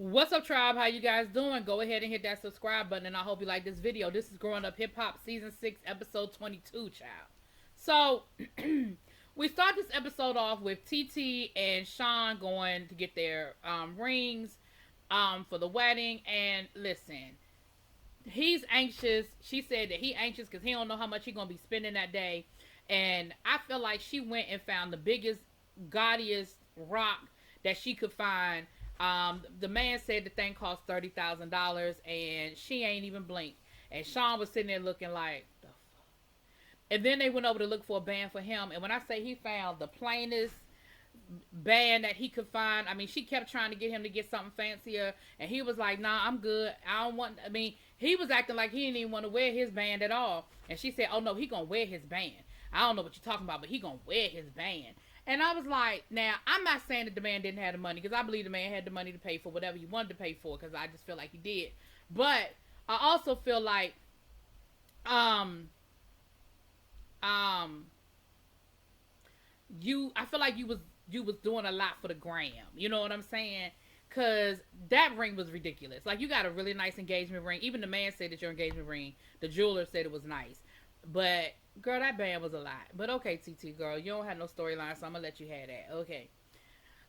What's up, tribe? How you guys doing? Go ahead and hit that subscribe button, and I hope you like this video. This is Growing Up Hip Hop Season 6, Episode 22, child. So, we start this episode off with TT and Sean going to get their rings for the wedding. And listen, he's anxious. She said that he anxious because he don't know how much he's going to be spending that day. And I feel like she went and found the biggest, gaudiest rock that she could find. The man said the thing cost $30,000 and she ain't even blinked. And Sean was sitting there looking like, the fuck. And then they went over to look for a band for him. And when I say he found the plainest band that he could find, I mean, she kept trying to get him to get something fancier. And he was like, nah, I'm good. He was acting like he didn't even want to wear his band at all. And she said, oh no, he gonna wear his band. I don't know what you're talking about, but he gonna wear his band. And I was like, now, I'm not saying that the man didn't have the money, because I believe the man had the money to pay for whatever he wanted to pay for, because I just feel like he did. But I also feel like, I feel like you was doing a lot for the gram. You know what I'm saying? Because that ring was ridiculous. Like, you got a really nice engagement ring. Even the man said that your engagement ring, the jeweler said it was nice. But girl, that band was a lot. But okay, TT girl, you don't have no storyline, so I'm gonna let you have that. Okay.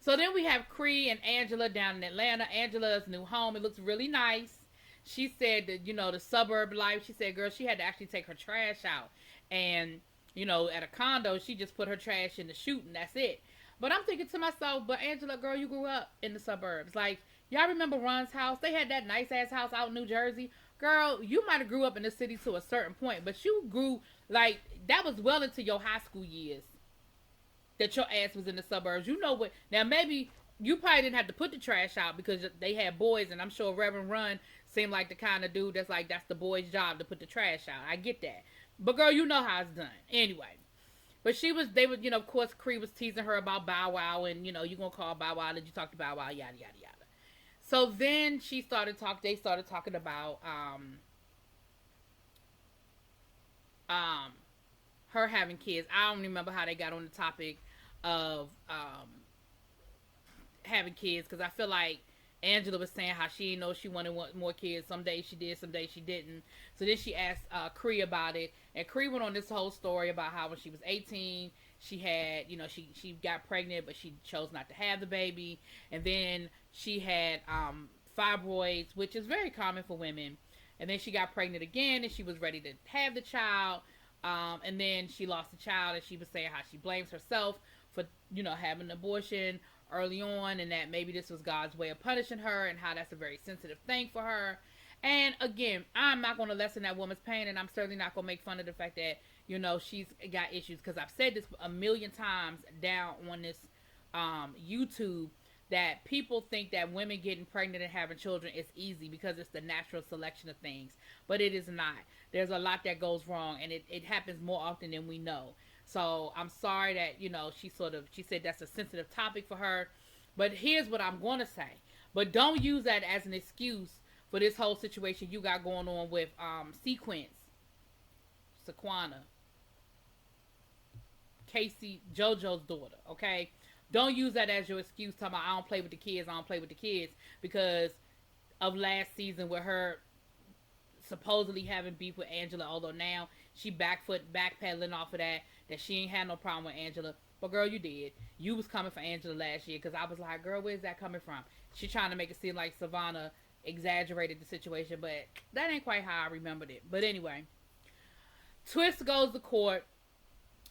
So then we have Cree and Angela down in Atlanta. Angela's new home. It looks really nice. She said that, the suburb life. She said, girl, she had to actually take her trash out. And, at a condo, she just put her trash in the chute and that's it. But I'm thinking to myself, but Angela, girl, you grew up in the suburbs. Like, y'all remember Ron's house? They had that nice ass house out in New Jersey. Girl, you might have grew up in the city to a certain point, but you grew, like, that was well into your high school years that your ass was in the suburbs. You know what? Now, maybe you probably didn't have to put the trash out because they had boys, and I'm sure Reverend Run seemed like the kind of dude that's like, that's the boy's job to put the trash out. I get that. But, girl, you know how it's done. Anyway. But of course, Cree was teasing her about Bow Wow, and, you going to call Bow Wow, did you talk to Bow Wow, yada, yada, yada. So then they started talking about her having kids. I don't remember how they got on the topic of having kids, because I feel like Angela was saying how she didn't know she wanted more kids. Some days she did, some days she didn't. So then she asked Cree about it, and Cree went on this whole story about how when she was 18, she had, she got pregnant, but she chose not to have the baby. And then she had fibroids, which is very common for women. And then she got pregnant again, and she was ready to have the child. And then she lost the child, and she was saying how she blames herself for, having an abortion early on, and that maybe this was God's way of punishing her, and how that's a very sensitive thing for her. And again, I'm not going to lessen that woman's pain, and I'm certainly not going to make fun of the fact that, she's got issues, because I've said this a million times down on this YouTube, that people think that women getting pregnant and having children is easy because it's the natural selection of things. But it is not. There's a lot that goes wrong, and it happens more often than we know. So I'm sorry that, she said that's a sensitive topic for her. But here's what I'm going to say. But don't use that as an excuse for this whole situation you got going on with Sequana, Casey, JoJo's daughter, okay? Don't use that as your excuse talking about I don't play with the kids, because of last season with her supposedly having beef with Angela, although now she backpedaling off of that she ain't had no problem with Angela. But girl, you did. You was coming for Angela last year, because I was like, girl, where's that coming from? She trying to make it seem like Savannah exaggerated the situation, but that ain't quite how I remembered it. But anyway, Twixt goes to court.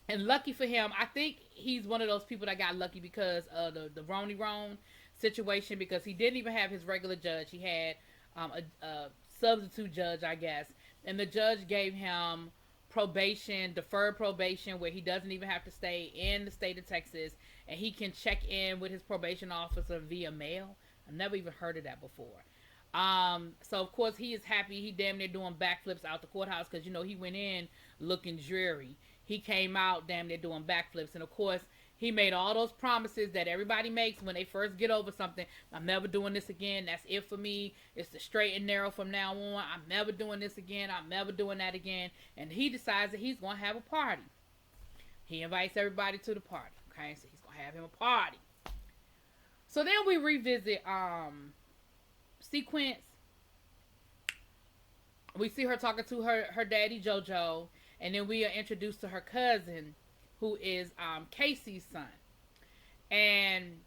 And lucky for him, I think he's one of those people that got lucky because of the Roni Ron situation, because he didn't even have his regular judge. He had a substitute judge, I guess. And the judge gave him deferred probation, where he doesn't even have to stay in the state of Texas. And he can check in with his probation officer via mail. I've never even heard of that before. So, of course, he is happy. He damn near doing backflips out the courthouse because, he went in looking dreary. He came out damn near doing backflips. And, of course, he made all those promises that everybody makes when they first get over something. I'm never doing this again. That's it for me. It's the straight and narrow from now on. I'm never doing this again. I'm never doing that again. And he decides that he's going to have a party. He invites everybody to the party. Okay, so he's going to have him a party. So then we revisit sequence, we see her talking to her daddy JoJo, and then we are introduced to her cousin, who is Casey's son, and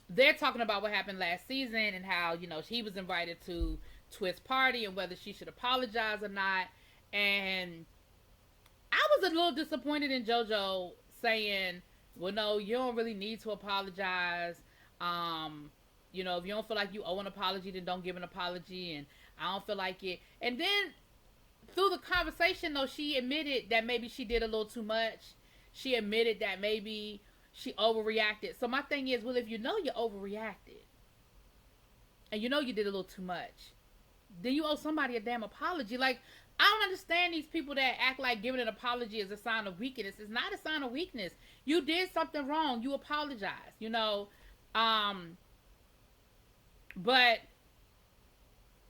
they're talking about what happened last season and how, you know, he was invited to Twist's party and whether she should apologize or not. And I was a little disappointed in JoJo saying, well, no, you don't really need to apologize. You know, if you don't feel like you owe an apology, then don't give an apology. And I don't feel like it. And then through the conversation, though, she admitted that maybe she did a little too much. She admitted that maybe she overreacted. So my thing is, well, if you know you overreacted and you know you did a little too much, then you owe somebody a damn apology. Like, I don't understand these people that act like giving an apology is a sign of weakness. It's not a sign of weakness. You did something wrong. You apologize, you know. But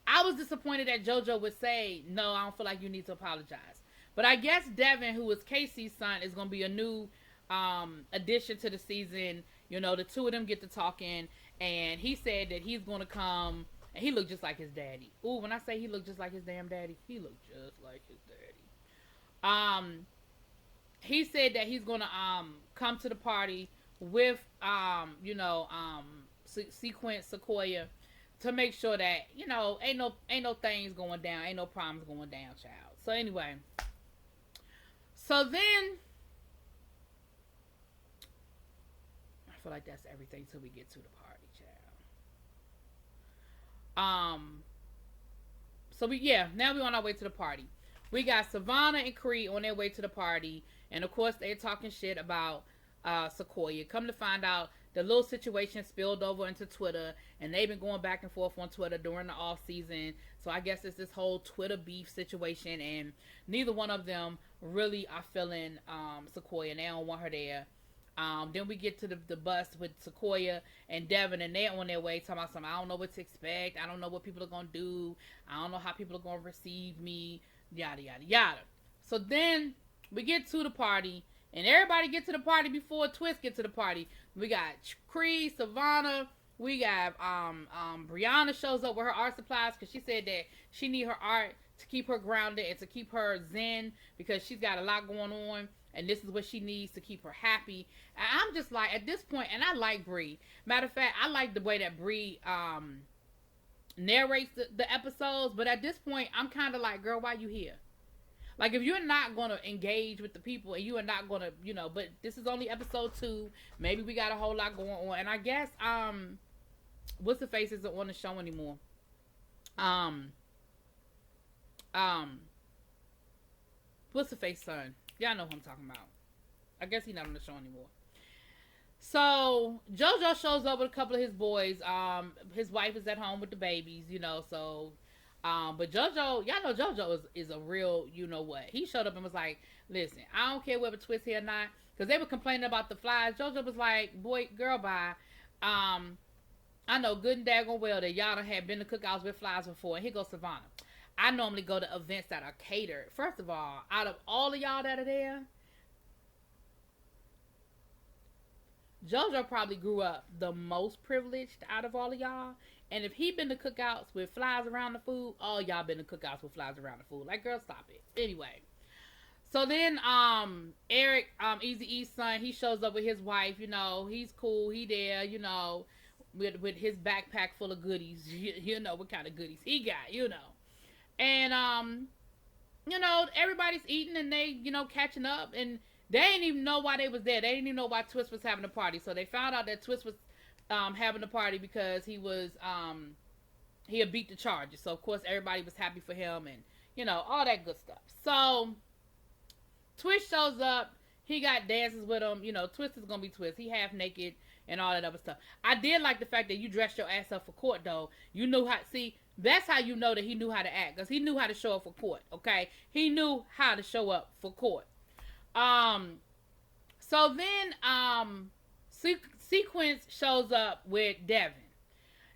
I was disappointed that JoJo would say, no, I don't feel like you need to apologize. But I guess Devin, who is Casey's son, is going to be a new addition to the season. You know, the two of them get to talking, and he said that he's going to come, and he looked just like his daddy. Ooh, when I say he looked just like his damn daddy, he looked just like his daddy. He said that he's going to come to the party with, you know, Sequence Sequoia, to make sure that, you know, ain't no things going down, ain't no problems going down, child. So anyway, so then I feel like that's everything till we get to the party, child. So now we're on our way to the party. We got Savannah and Cree on their way to the party, and of course they're talking shit about Sequoia. Come to find out, the little situation spilled over into Twitter, and they've been going back and forth on Twitter during the off season. So I guess it's this whole Twitter beef situation, and neither one of them really are feeling Sequoia. They don't want her there. Then we get to the bus with Sequoia and Devin, and they're on their way talking about something. I don't know what to expect. I don't know what people are going to do. I don't know how people are going to receive me. Yada, yada, yada. So then we get to the party, and everybody get to the party before Twist get to the party. We got Cree, Savannah. We got Brianna shows up with her art supplies because she said that she need her art to keep her grounded and to keep her zen because she's got a lot going on. And this is what she needs to keep her happy. And I'm just like, at this point, and I like Bree. Matter of fact, I like the way that Bree narrates the episodes. But at this point, I'm kind of like, girl, why you here? Like, if you're not going to engage with the people and you are not going to, you know, but this is only episode 2. Maybe we got a whole lot going on. And I guess, what's the face isn't on the show anymore. What's the face son? Y'all know who I'm talking about. I guess he's not on the show anymore. So JoJo shows up with a couple of his boys. His wife is at home with the babies, you know, so but JoJo, y'all know JoJo is a real, you know what. He showed up and was like, listen, I don't care whether Twist here or not, because they were complaining about the flies. JoJo was like, boy, girl, bye. I know good and daggone well that y'all done had been to cookouts with flies before. And here goes Savannah. I normally go to events that are catered. First of all, out of all of y'all that are there, JoJo probably grew up the most privileged out of all of y'all. And if he been to cookouts with flies around the food, all y'all been to cookouts with flies around the food. Like, girl, stop it. Anyway. So then, Eric, Eazy-E's son, he shows up with his wife. You know, he's cool. He there, you know, with his backpack full of goodies. You know what kind of goodies he got, you know. And, you know, everybody's eating and they, you know, catching up. And they didn't even know why they was there. They didn't even know why Twist was having a party. So they found out that Twist was having a party because he was, he had beat the charges. So, of course, everybody was happy for him and, you know, all that good stuff. So, Twist shows up. He got dances with him. You know, Twist is going to be Twist. He half naked and all that other stuff. I did like the fact that you dressed your ass up for court, though. You knew how, see, that's how you know that he knew how to act. Because he knew how to show up for court, okay? He knew how to show up for court. So then, Sequence shows up with Devin.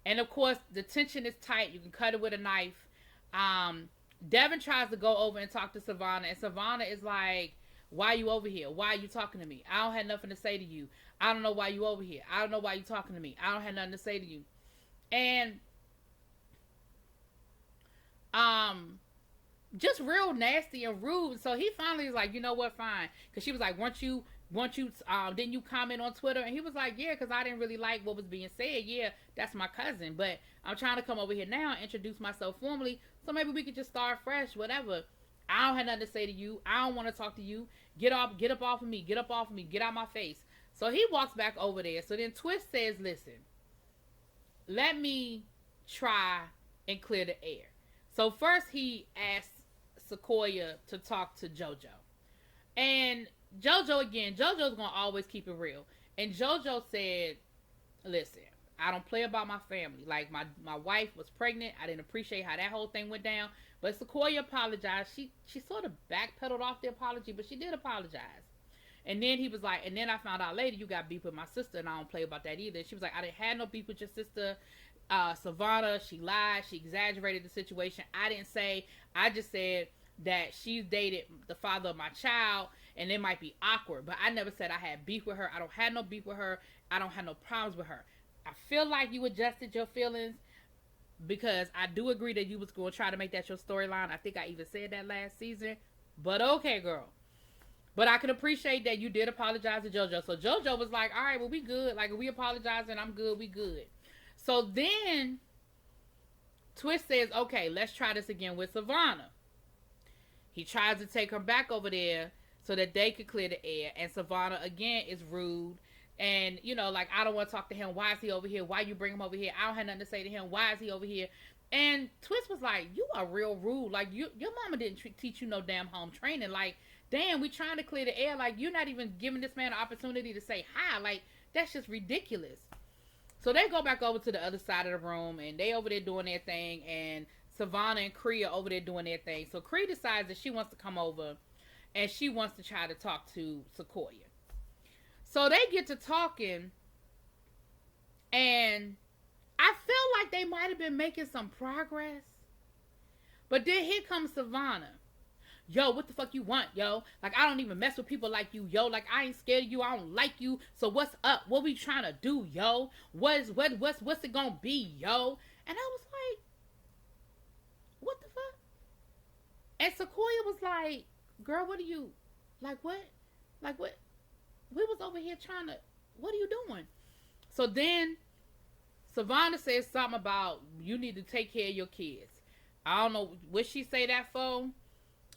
And, of course, the tension is tight. You can cut it with a knife. Devin tries to go over and talk to Savannah. And Savannah is like, why are you over here? Why are you talking to me? I don't have nothing to say to you. I don't know why you over here. I don't know why you talking to me. I don't have nothing to say to you. And um just real nasty and rude. So he finally was like, you know what, fine. Because she was like, didn't you comment on Twitter? And he was like, yeah, because I didn't really like what was being said. Yeah, that's my cousin. But I'm trying to come over here now and introduce myself formally. So maybe we could just start fresh, whatever. I don't have nothing to say to you. I don't want to talk to you. Get up off of me. Get up off of me. Get out my face. So he walks back over there. So then Twixt says, listen, let me try and clear the air. So first he asked Sequoia to talk to JoJo. And JoJo's going to always keep it real. And JoJo said, listen, I don't play about my family. Like, my wife was pregnant. I didn't appreciate how that whole thing went down. But Sequoia apologized. She sort of backpedaled off the apology, but she did apologize. And then he was like, and then I found out later you got beef with my sister, and I don't play about that either. She was like, I didn't have no beef with your sister. Savannah, she lied. She exaggerated the situation. I didn't say. I just said that she's dated the father of my child, and it might be awkward. But I never said I had beef with her. I don't have no beef with her. I don't have no problems with her. I feel like you adjusted your feelings because I do agree that you was going to try to make that your storyline. I think I even said that last season. But okay, girl. But I can appreciate that you did apologize to JoJo. So JoJo was like, all right, well, we good. Like, if we apologizing, I'm good. We good. So then Twixt says, okay, let's try this again with Savannah. He tries to take her back over there so that they could clear the air. And Savannah, again, is rude. And, you know, like, I don't want to talk to him. Why is he over here? Why you bring him over here? I don't have nothing to say to him. Why is he over here? And Twixt was like, you are real rude. Like, your mama didn't teach you no damn home training. Like, damn, we trying to clear the air. Like, you're not even giving this man an opportunity to say hi. Like, that's just ridiculous. So they go back over to the other side of the room, and they over there doing their thing, and Savannah and Cree are over there doing their thing. So Cree decides that she wants to come over, and she wants to try to talk to Sequoia. So they get to talking, and I feel like they might have been making some progress. But then here comes Savannah. Yo, what the fuck you want, yo? Like, I don't even mess with people like you, yo. Like, I ain't scared of you. I don't like you. So what's up? What we trying to do, yo? What's it gonna be, yo? And I was like, what the fuck? And Sequoia was like, girl, what are you, like, what? Like, what? We was over here trying to, what are you doing? So then Savannah says something about you need to take care of your kids. I don't know what she say that for.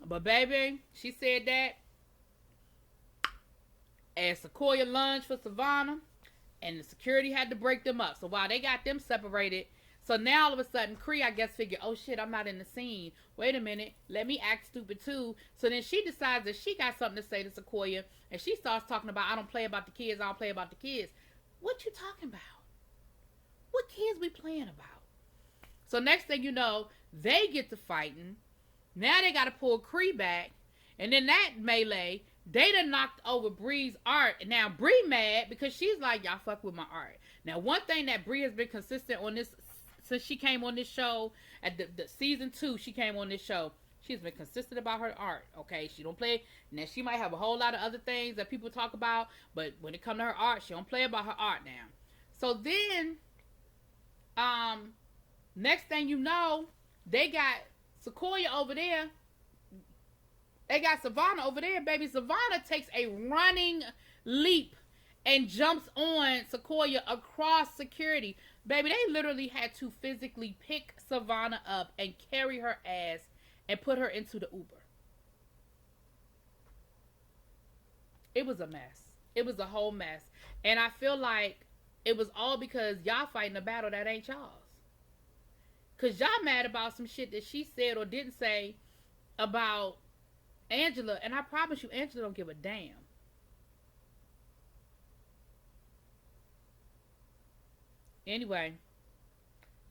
But baby, she said that. And Sequoia lunged for Savannah. And the security had to break them up. So while they got them separated. So now all of a sudden, Cree, I guess, figured, oh shit, I'm not in the scene. Wait a minute. Let me act stupid too. So then she decides that she got something to say to Sequoia. And she starts talking about, I don't play about the kids. I don't play about the kids. What you talking about? What kids we playing about? So next thing you know, they get to fighting. Now they got to pull Cree back. And then that melee, they done knocked over Bree's art. And now Bree mad because she's like, y'all fuck with my art. Now, one thing that Bree has been consistent on this, since she came on this show, at the season 2, she came on this show. She's been consistent about her art, okay? She don't play. Now, she might have a whole lot of other things that people talk about. But when it comes to her art, she don't play about her art now. So then, next thing you know, they got Sequoia over there. They got Savannah over there, baby. Savannah takes a running leap and jumps on Sequoia across security. Baby, they literally had to physically pick Savannah up and carry her ass and put her into the Uber. It was a mess. It was a whole mess. And I feel like it was all because y'all fighting a battle that ain't y'all's. Because y'all mad about some shit that she said or didn't say about Angela. And I promise you, Angela don't give a damn. Anyway,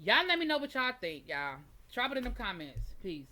y'all let me know what y'all think, y'all. Drop it in the comments. Peace.